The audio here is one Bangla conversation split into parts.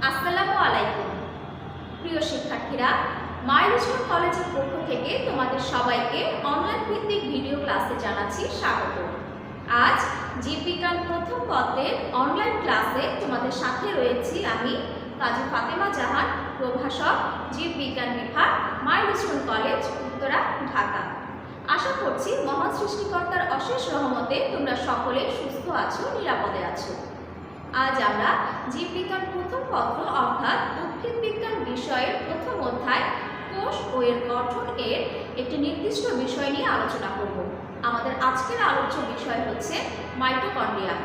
আসসালামু আলাইকুম প্রিয় শিক্ষার্থীরা, মাইলস্টোন কলেজের পক্ষ থেকে তোমাদের সবাইকে অনলাইন ভিত্তিক ভিডিও ক্লাসে জানাচ্ছি স্বাগত। আজ জীববিজ্ঞান প্রথম পত্রের অনলাইন ক্লাসে তোমাদের সাথে রয়েছি আমি কাজী ফাতেমা জাহান, প্রভাষক, জীববিজ্ঞান বিভাগ, মাইলস্টোন কলেজ, উত্তরা, ঢাকা। আশা করছি মহান সৃষ্টিকর্তার অশেষ রহমতে তোমরা সকলে সুস্থ আছো, নিরাপদে আছো। আজ আমরা জীববিজ্ঞান প্রথম পত্র অর্থাৎ উদ্ভিদ বিজ্ঞান বিষয়ের প্রথম অধ্যায় কোষ ও এর গঠন এর একটি নির্দিষ্ট বিষয় নিয়ে আলোচনা করব। আমাদের আজকের আলোচ্য বিষয় হচ্ছে মাইটোকন্ড্রিয়া।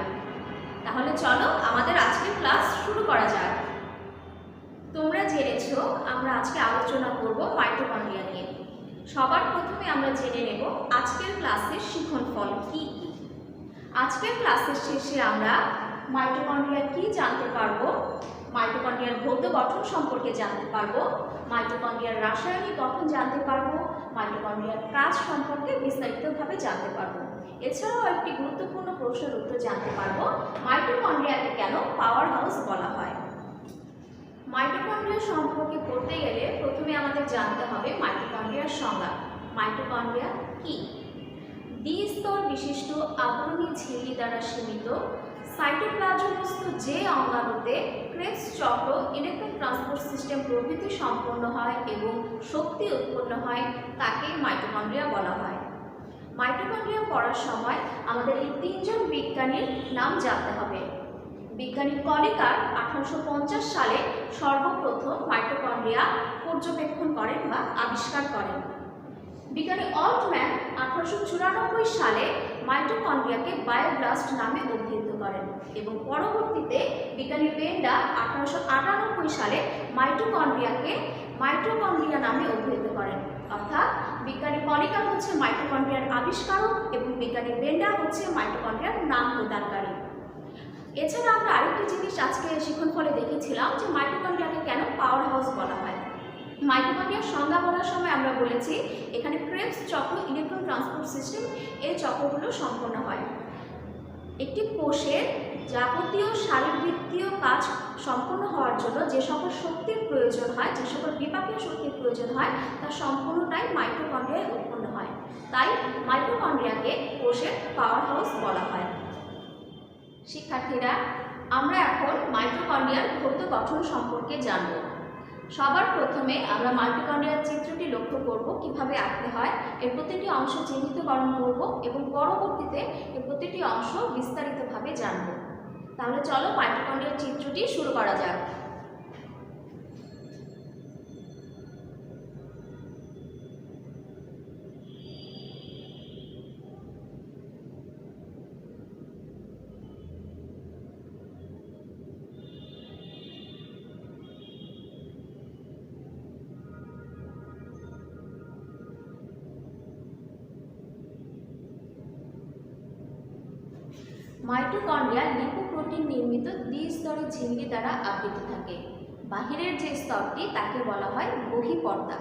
তাহলে চলো আমাদের আজকের ক্লাস শুরু করা যাক। তোমরা জেনেছো আমরা আজকে আলোচনা করব মাইটোকন্ড্রিয়া নিয়ে। সবার প্রথমে আমরা জেনে নেব আজকের ক্লাসের শিক্ষণফল কি কি। আজকের ক্লাসের শেষে আমরা মাইটোকন্ড্রিয়া কি জানতে পারবো, মাইটোকন্ড্রিয়ার ভৌত গঠন সম্পর্কে জানতে পারবো, মাইটোকন্ড্রিয়ার রাসায়নিক গঠন জানতে পারবো, মাইটোকন্ড্রিয়ার কাজ সম্পর্কে বিস্তারিতভাবে জানতে পারবো। এছাড়াও একটি গুরুত্বপূর্ণ প্রশ্নের উত্তর জানতে পারবো, মাইটোকন্ড্রিয়াকে কেন পাওয়ার হাউস বলা হয়। মাইটোকন্ড্রিয়া সম্পর্কে পড়তে গেলে প্রথমে আমাদের জানতে হবে মাইটোকন্ড্রিয়ার সংজ্ঞা। মাইটোকন্ড্রিয়া কি? দ্বিস্তর বিশিষ্ট আবরণী ঝিল্লি দ্বারা সীমিত সাইটোপ্লাজমস্থ যে অঙ্গাণুতে ক্রেবস চক্র, ইলেকট্রন ট্রান্সপোর্ট সিস্টেম প্রভৃতি সম্পন্ন হয় এবং শক্তি উৎপন্ন হয় তাকে মাইটোকন্ড্রিয়া বলা হয়। মাইটোকন্ড্রিয়া পড়ার সময় আমাদের এই তিনজন বিজ্ঞানীর নাম জানতে হবে। বিজ্ঞানী কলিকার 1850 সালে সর্বপ্রথম মাইটোকন্ড্রিয়া পর্যবেক্ষণ করেন বা আবিষ্কার করেন। বিজ্ঞানী অল্টম্যান 1894 সালে মাইটোকন্ড্রিয়াকে বায়োব্লাস্ট নামে অভিহিত করেন এবং পরবর্তীতে বিজ্ঞানী বেন্ডা 1898 সালে মাইটোকন্ড্রিয়া নামে অভিহিত করেন। অর্থাৎ বিজ্ঞানী কলিকার হচ্ছে মাইটোকন্ড্রিয়ার আবিষ্কারক এবং বিজ্ঞানী বেন্ডা হচ্ছে মাইটোকন্ড্রিয়ার নাম প্রদানকারী। এছাড়া আমরা আরেকটি জিনিস আজকে শিক্ষণফলে দেখেছিলাম যে মাইটোকন্ড্রিয়াকে কেন পাওয়ার হাউস বলা হয়। মাইটোকন্ড্রিয়ার সংজ্ঞা বলার সময় আমরা বলেছি এখানে ক্রেবস চক্র, ইলেকট্রন ট্রান্সপোর্ট সিস্টেম এই চক্রগুলো সম্পন্ন হয়। একটি কোষের যাবতীয় শারীরবৃত্তীয় কাজ সম্পন্ন হওয়ার জন্য যে সকল শক্তির প্রয়োজন হয়, যে সকল বিপাকীয় শক্তির প্রয়োজন হয় তা সম্পূর্ণটাই মাইটোকন্ড্রিয়ায় উৎপন্ন হয়। তাই মাইটোকন্ড্রিয়াকে কোষের পাওয়ার হাউস বলা হয়। শিক্ষার্থীরা, আমরা এখন মাইটোকন্ড্রিয়ার ভৌত গঠন সম্পর্কে জানব। সবার প্রথমে আমরা মাইটোকন্ড্রিয়ার চিত্রটি লক্ষ্য করব কিভাবে আঁকতে হয়, এর প্রতিটি অংশ চিহ্নিতকরণ করব এবং পরবর্তীতে এর প্রতিটি অংশ বিস্তারিতভাবে জানব। তাহলে চলো মাইটোকন্ড্রিয়ার চিত্রটি শুরু করা যাক। মাইটোকন্ড্রিয়া লিপোপ্রোটিন নির্মিত দ্বিস্তরী ঝিল্লি দ্বারা আবৃত থাকে। বাহিরের যে স্তরটি তাকে বলা হয় বহিঃপর্দা।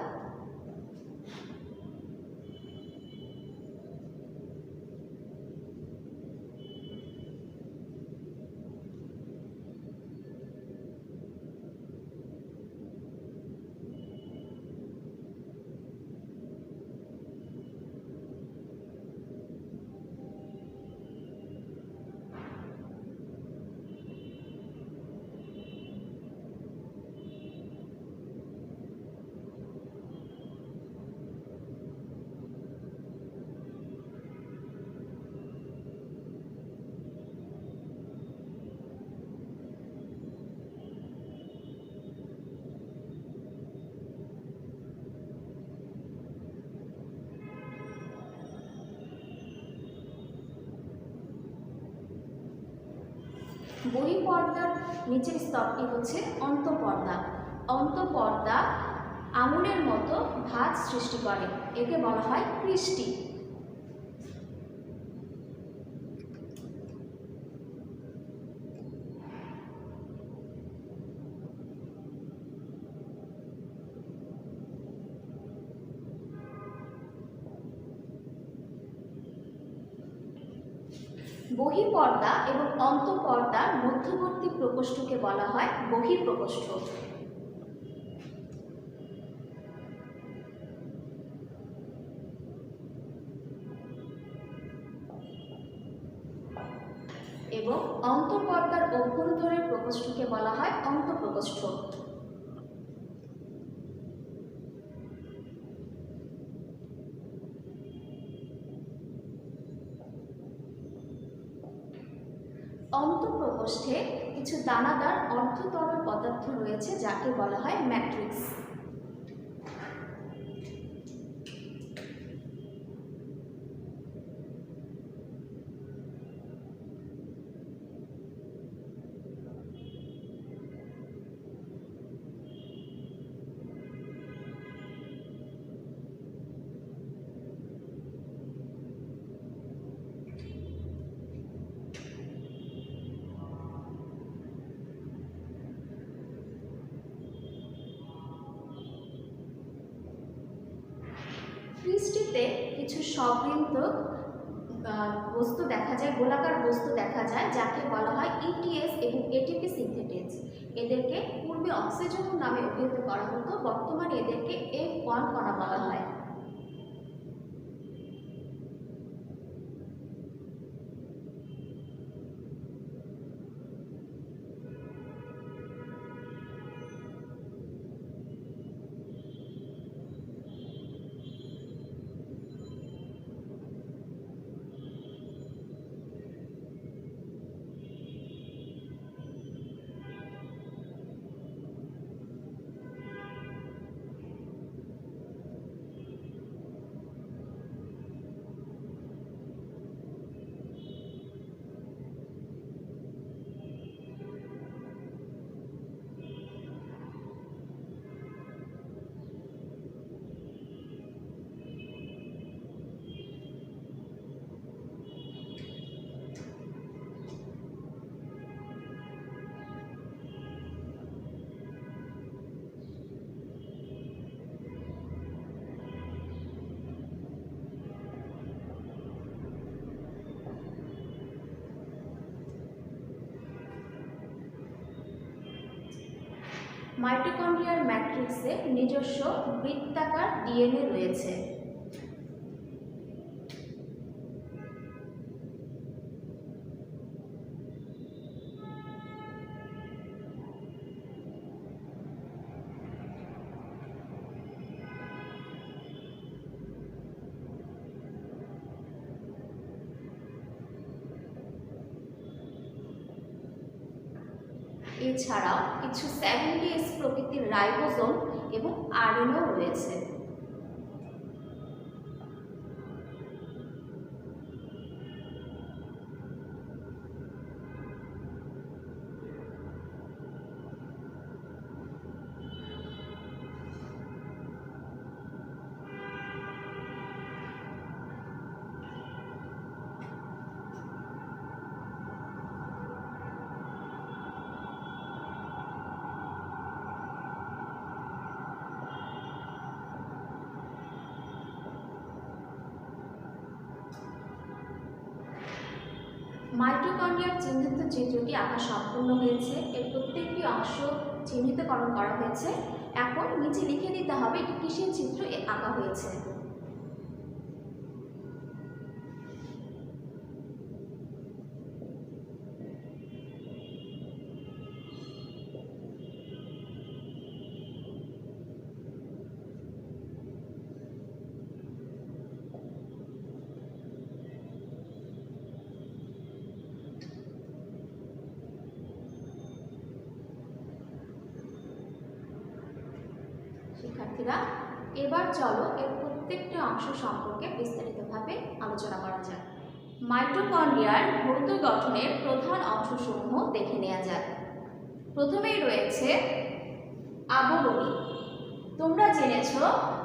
বহিঃপর্দার নিচের স্তরটি হচ্ছে অন্তঃপর্দা। অন্তঃপর্দা আঙুলের মতো ভাঁজ সৃষ্টি করে, একে বলা হয় ক্রিস্টি। বহিঃপর্দা এবং অন্তঃপর্দার মধ্যবর্তী প্রকোষ্ঠকে বলা হয় বহিঃপ্রকোষ্ঠ। এবং অন্তঃপর্দার অভ্যন্তরের প্রকোষ্ঠকে বলা হয় অন্তঃপ্রকোষ্ঠ। অন্তঃপ্রকোষ্ঠে কিছু দানাদার অর্ধতরল পদার্থ রয়েছে যাকে বলা হয় ম্যাট্রিক্স। পৃষ্ঠটিতে কিছু সবৃন্ত বস্তু দেখা যায়, গোলাকার বস্তু দেখা যায় যাকে বলা হয় ইটিএস এবং এটিপি সিনথেটেজ। এদেরকে পূর্বে অক্সিজেন নামে অভিহিত করা হতো, বর্তমানে এদেরকে F1 কণা বলা হয়। মাইটোকন্ড্রিয়ার ম্যাট্রিক্সে নিজস্ব বৃত্তাকার ডিএনএ রয়েছে। এছাড়াও কিছু 70S প্রকৃতির রাইবোসোম এবং আরএনএও রয়েছে। মাইটোকন্ড্রিয়ার চিহ্নিত চিত্রটি আঁকা সম্পূর্ণ হয়েছে। এর প্রত্যেকটি অংশ চিহ্নিতকরণ করা হয়েছে। এখন নিচে লিখে দিতে হবে এটি কিসের চিত্র আঁকা হয়েছে। শিক্ষার্থীরা, এবার চলো এর প্রত্যেকটা অংশ সম্পর্কে বিস্তারিতভাবে আলোচনা করা যাক। মাইটোকন্ড্রিয়ার ভৌত গঠনের প্রধান অংশসমূহ দেখে নেওয়া যাক। প্রথমেই রয়েছে আবরণী। তোমরা জেনেছ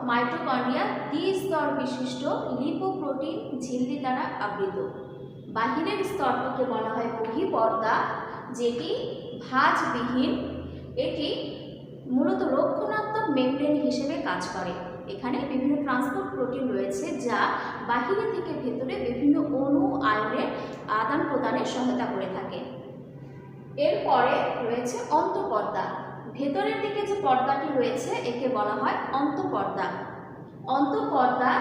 মাইটোকন্ড্রিয়া দ্বিস্তর বিশিষ্ট লিপোপ্রোটিন ঝিল্লি দ্বারা আবৃত। বাহিরের স্তরটিকে বলা হয় বহিঃপর্দা, যেটি ভাঁজবিহীন। এটি মূলত রক্ষণাত্মক মেমব্রেন হিসেবে কাজ করে। এখানে বিভিন্ন ট্রান্সপোর্ট প্রোটিন রয়েছে যা বাহিরে থেকে ভেতরে বিভিন্ন অণু আয়নের আদান প্রদানে সহায়তা করে থাকে। এরপরে রয়েছে অন্তঃপর্দা। ভেতরের দিকে যে পর্দাটি রয়েছে একে বলা হয় অন্তঃপর্দা। অন্তঃপর্দা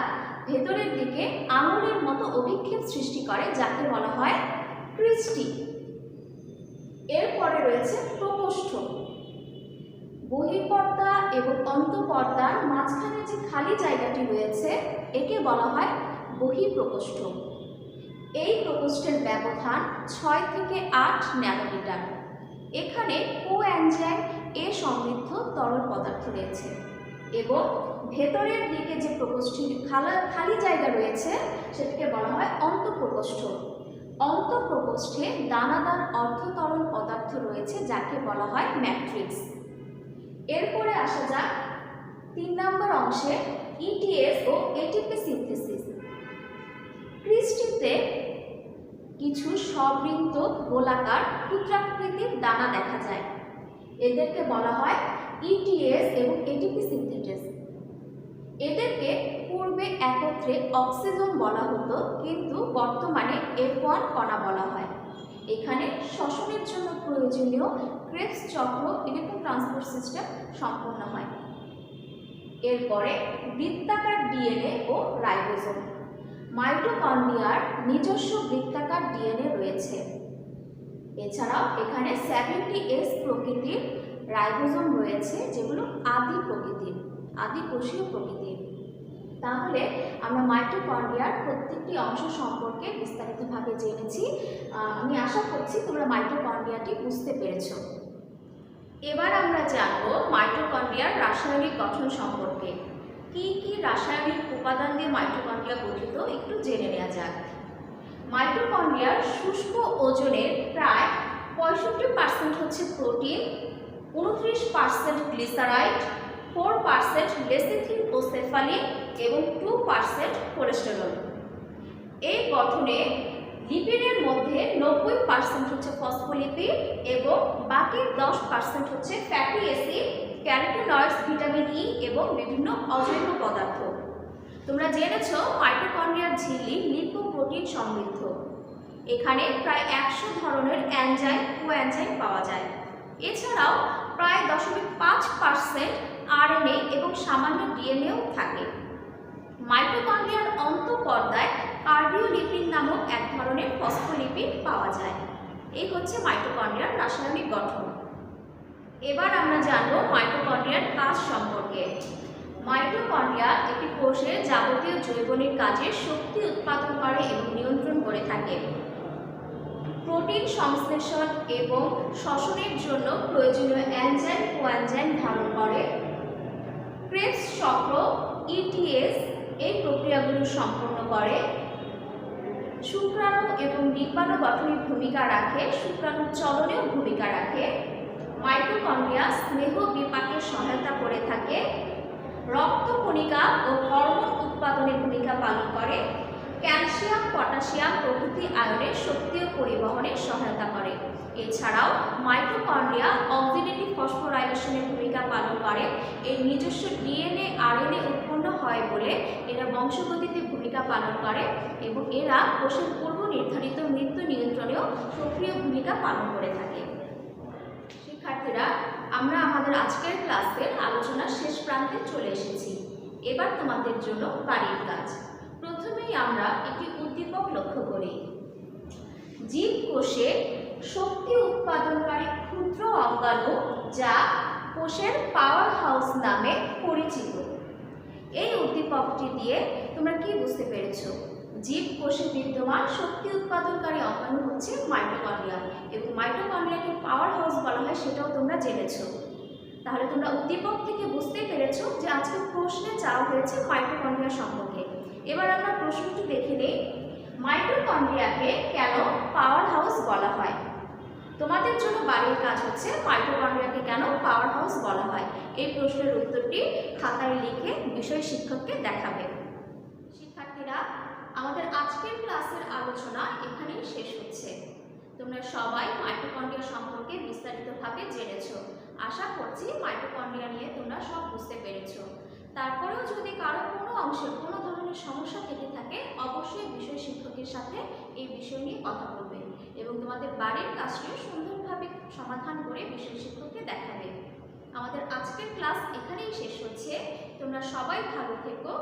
ভেতরের দিকে আঙুলের মতো অভিক্ষেপ সৃষ্টি করে যাকে বলা হয় ক্রিস্টি। এরপরে রয়েছে প্রকোষ্ঠ। বহিঃপর্দা এবং অন্তঃপর্দার মাঝখানে যে খালি জায়গাটি রয়েছে একে বলা হয় বহিঃপ্রকোষ্ঠ। এই প্রকোষ্ঠের ব্যবধান 6 থেকে 8 ন্যানোমিটার। এখানে কোএনজাইম এ সমৃদ্ধ তরল পদার্থ রয়েছে এবং ভেতরের দিকে যে প্রকোষ্ঠের খালি জায়গা রয়েছে সেটাকে বলা হয় অন্তঃপ্রকোষ্ঠ। অন্তঃপ্রকোষ্ঠে দানাদার অর্ধতরল পদার্থ রয়েছে যাকে বলা হয় ম্যাট্রিক্স। এরপরে আসা যাক 3 নম্বর অংশে ইটিএস ও এটিপি সিনথেসিস। ক্রিস্টিতে কিছু সবৃন্ত গোলাকার ক্ষুদ্রাকৃতির দানা দেখা যায়। এদেরকে বলা হয় ইটিএস এবং এটিপি সিনথেসিস। এদেরকে পূর্বে একত্রে অক্সিজোম বলা হতো, কিন্তু বর্তমানে F1 কণা বলা হয়। এখানে শ্বসনের জন্য প্রয়োজনীয় ক্রেবস চক্র ইলেকট্রন ট্রান্সপোর্ট সিস্টেম সম্পন্ন হয়। এরপরে বৃত্তাকার ডিএনএ ও রাইবোজোম। মাইটোকন্ড্রিয়ার নিজস্ব বৃত্তাকার ডিএনএ রয়েছে। এছাড়াও এখানে 70S প্রকৃতির রাইবোজোম রয়েছে যেগুলো আদি প্রকৃতির, আদি কোষীয় প্রকৃতির। তাহলে আমরা মাইটোকন্ড্রিয়ার প্রত্যেকটি অংশ সম্পর্কে বিস্তারিতভাবে জেনেছি। আমি আশা করছি তোমরা মাইটোকন্ড্রিয়াটি বুঝতে পেরেছো। এবার আমরা জানবো মাইটোকন্ড্রিয়ার রাসায়নিক গঠন সম্পর্কে। কি কি রাসায়নিক উপাদান দিয়ে মাইটোকন্ড্রিয়া গঠিত একটু জেনে নেওয়া যাক। মাইটোকন্ড্রিয়ার শুষ্ক ওজনের প্রায় 65% হচ্ছে প্রোটিন, 29% গ্লিসারাইড, 4% লেসিথিন ও সেফালিন এবং 2% কোলেস্টেরল। এই গঠনে লিপিডের মধ্যে 90% হচ্ছে ফসফোলিপিড এবং বাকি 10% হচ্ছে fatty acid, carotenoids, vitamin E এবং বিভিন্ন অজৈব পদার্থ। তোমরা জেনেছো মাইটোকন্ড্রিয়ার ঝিল্লি লিপোপ্রোটিন সমৃদ্ধ। এখানে প্রায় 100 ধরনের এনজাইম, কোএনজাইম পাওয়া যায়। এছাড়াও প্রায় 0.5% আরএনএ এবং সামান্য ডিএনএও থাকে। মাইটোকন্ড্রিয়ার অন্তঃপর্দায় কার্ডিওলিপিড নামক এক ধরনের ফসফোলিপিড পাওয়া যায়। এই হচ্ছে মাইটোকন্ড্রিয়ার রাসায়নিক গঠন। এবার আমরা জানবো মাইটোকন্ড্রিয়ার কাজ সম্পর্কে। মাইটোকন্ড্রিয়া একটি কোষের যাবতীয় জৈবনিক কাজের শক্তি উৎপাদন করে এবং নিয়ন্ত্রণ করে থাকে। প্রোটিন সংশ্লেষণ এবং শ্বসনের জন্য প্রয়োজনীয় এনজাইম, কোএনজাইম ধারণ করে। ক্রেবস চক্র, ইটিএস এই প্রক্রিয়াগুলো সম্পন্ন করে। শুক্রাণু এবং ডিম্বাণু গঠনের ভূমিকা রাখে, শুক্রাণুর চলনেও ভূমিকা রাখে। মাইটোকন্ড্রিয়া স্নেহ বিপাকে সহায়তা করে থাকে। রক্তকণিকা ও হরমোন উৎপাদনে ভূমিকা পালন করে। ক্যালসিয়াম, পটাশিয়াম প্রভৃতি আয়নের শক্তিও পরিবহনে সহায়তা করে। এছাড়াও মাইটোকন্ড্রিয়া অক্সিডেটিভ ফসফোরাইলেশনের ভূমিকা পালন করে। এর নিজস্ব ডিএনএ, আরএনএ উৎপন্ন হয় বলে এরা বংশগতিতে ভূমিকা পালন করে এবং এরা কোষের পূর্ব নির্ধারিত মৃত্যু নিয়ন্ত্রণেও সক্রিয় ভূমিকা পালন করে থাকে। শিক্ষার্থীরা, আমরা আমাদের আজকের ক্লাসের আলোচনার শেষ প্রান্তে চলে এসেছি। এবার তোমাদের জন্য বাড়ির কাজ। প্রথমেই আমরা একটি উদ্দীপক লক্ষ্য করি। জীবকোষে শক্তি উৎপাদনকারী ক্ষুদ্র অঙ্গাণু যা কোষের পাওয়ার হাউস নামে পরিচিত। এই উদ্দীপকটি দিয়ে তোমরা কি বুঝতে পেরেছো? জীবকোষে বিদ্যমান শক্তি উৎপাদনকারী অঙ্গাণু হচ্ছে মাইটোকন্ড্রিয়া এবং মাইটোকন্ড্রিয়াকে পাওয়ার হাউস বলা হয় সেটাও তোমরা জেনেছো। তাহলে তোমরা উদ্দীপক থেকে বুঝতে পেরেছো যে আজকে প্রশ্নে চাওয়া হয়েছে মাইটোকন্ড্রিয়া সম্পর্কে। এবার আমরা প্রশ্নটি দেখে নেই। মাইটোকন্ড্রিয়াকে কেন পাওয়ার হাউস বলা হয়? তোমাদের জন্য বাড়ির কাজ হচ্ছে মাইটোকন্ড্রিয়াকে কেন পাওয়ার হাউস বলা হয় এই প্রশ্নের উত্তরটি খাতায় লিখে বিষয় শিক্ষককে দেখাবে। শিক্ষার্থীরা, আমাদের আজকের ক্লাসের আলোচনা এখানেই শেষ হচ্ছে। তোমরা সবাই মাইটোকন্ড্রিয়া সম্পর্কে বিস্তারিতভাবে জেনেছো। আশা করছি মাইটোকন্ড্রিয়া নিয়ে তোমরা সব বুঝতে পেরেছো। তারপরেও যদি অংশে কোনো ধরনের সমস্যা থেকে থাকে অবশ্যই বিষয় শিক্ষকের সাথে এই বিষয় নিয়ে কথা বলবে এবং তোমাদের বাড়ির কাজটিও সুন্দরভাবে সমাধান করে বিষয় শিক্ষককে দেখাবে। আমাদের আজকের ক্লাস এখানেই শেষ হচ্ছে। তোমরা সবাই ভালো থেকো।